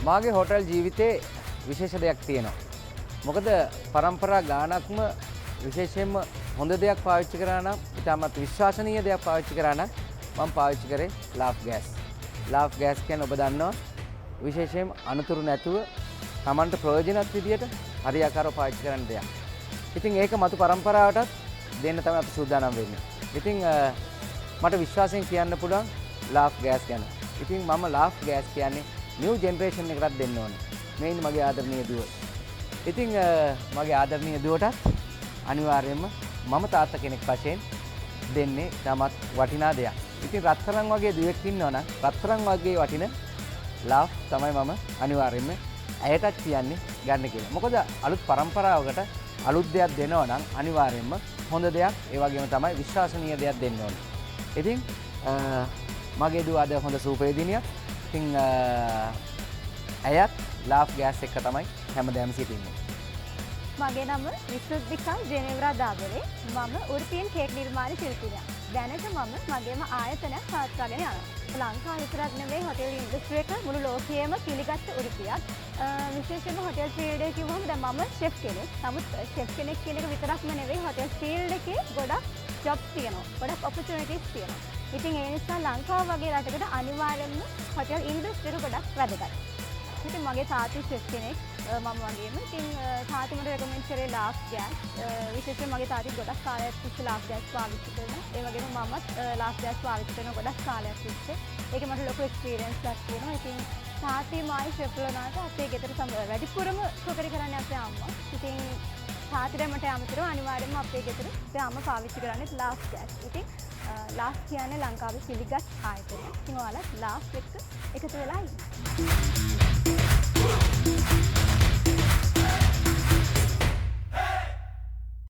මාගේ හෝටල් ජීවිතේ විශේෂ දෙයක් තියෙනවා. මොකද පරම්පරා ගානක්ම විශේෂයෙන්ම හොඳ දෙයක් පාවිච්චි කරා නම්, ඉතාමත් විශ්වාසනීය දෙයක් පාවිච්චි කරා නම් මම පාවිච්චි කරේ ලාෆ් ගෑස්. ලාෆ් ගෑස් කියන්නේ ඔබ දන්නවා විශේෂයෙන්ම අනුතුරු නැතුව Tamanට ප්‍රයෝජනවත් විදියට හරියාකාරව පාවිච්චි කරන්න දෙයක්. ඉතින් ඒක මතු පරම්පරාවටත් දෙන්න තමයි අපි සූදානම් වෙන්නේ. ඉතින් මට විශ්වාසයෙන් කියන්න පුළුවන් ලාෆ් ගෑස් ගැන. ඉතින් මම ලාෆ් ගෑස් කියන්නේ නිව් ජෙනරේෂන් එකටත් දෙන්න ඕනේ. මේ ඉන්නේ මගේ ආදරණීය දුව. ඉතින් මගේ ආදරණීය දුවටත් අනිවාර්යයෙන්ම මම තාත්තා කෙනෙක් වශයෙන් දෙන්නේ තමත් වටිනා දෙයක්. ඉතින් රත්තරන් වගේ දුවෙක් ඉන්නවනම් රත්තරන් වගේ වටින ලාෆ් තමයි මම අනිවාර්යයෙන්ම ඇයටත් කියන්නේ ගන්න කියලා. මොකද අලුත් පරම්පරාවකට අලුත් දෙයක් දෙනවා නම් අනිවාර්යයෙන්ම හොඳ දෙයක් ඒ වගේම තමයි විශ්වාසනීය දෙයක් දෙන්න ඕනේ. ඉතින් මගේ දුව අද හොඳ සූපේ දිනියක්. ඉතින් ඇයත් ලාෆ් ගෑස් එක තමයි හැමදාම සිටින්නේ. මගේ නම විසුද්ධිකා ජෙනේවරා දාබරේ. මම උරුපියන් කේක් නිර්මාණ ශිල්පිනියක්. දැනට මම මගේම ආයතනයක් පවත්වාගෙන යනවා. ලංකාව විතරක් නෙවෙයි හොටෙල් ඉන්ඩස්ට්‍රි එක මුළු ලෝකයේම පිළිගත් උරුපියක්. විශේෂයෙන්ම හොටෙල් ෆීල්ඩ් එකේ කිව්වම දැන් මම ෂෙෆ් කෙනෙක්. නමුත් ෂෙෆ් කෙනෙක් කියන එක විතරක්ම නෙවෙයි හොටෙල් ෆීල්ඩ් එකේ ගොඩක් ජොබ්ස් තියෙනවා. ගොඩක් ඔපචුනිටිස් තියෙනවා. ඉතින් ඒ නිසා ලංකාව වගේ රටකට අනිවාර්යයෙන්ම හොටෙල් ඉන්ඩස්ට්‍රි එක ගොඩක් වැදගත්. ඉතින් මගේ තාත්තා ෂෙෆ් කෙනෙක් මම වගේම. ඉතින් තාත්තා මට රෙකමෙන්ඩ් කරේ ලාෆ් ගෑස්. විශේෂයෙන් මගේ තාත්තා ගොඩක් කාලයක් තිස්සේ ලාෆ් ගෑස් පාවිච්චි කරනවා. ඒ වගේම මමත් ලාෆ් ගෑස් පාවිච්චි කරන ගොඩක් කාලයක් තිස්සේ. ඒකේ මට ලොකු එක්ස්පීරියන්ස් එකක් තියෙනවා. ඉතින් තාත්තේ මායි ෂෙෆ් වුණාට අපේ ගෙදර වැඩිපුරම කුකරි කරන්නේ අපේ අම්මා. ඉතින් තාත්තට මට අමතරව අනිවාර්යයෙන්ම අපේ ගෙදර අපේ අම්මා පාවිච්චි කරන්නේ ලාෆ් ගෑස්. ඉතින් ලාෆ් කියන්නේ ලංකාවේ පිළිගත් ආයතනයක්. ඉතින් ඔයාලා ලාෆ් එක්ක එකතු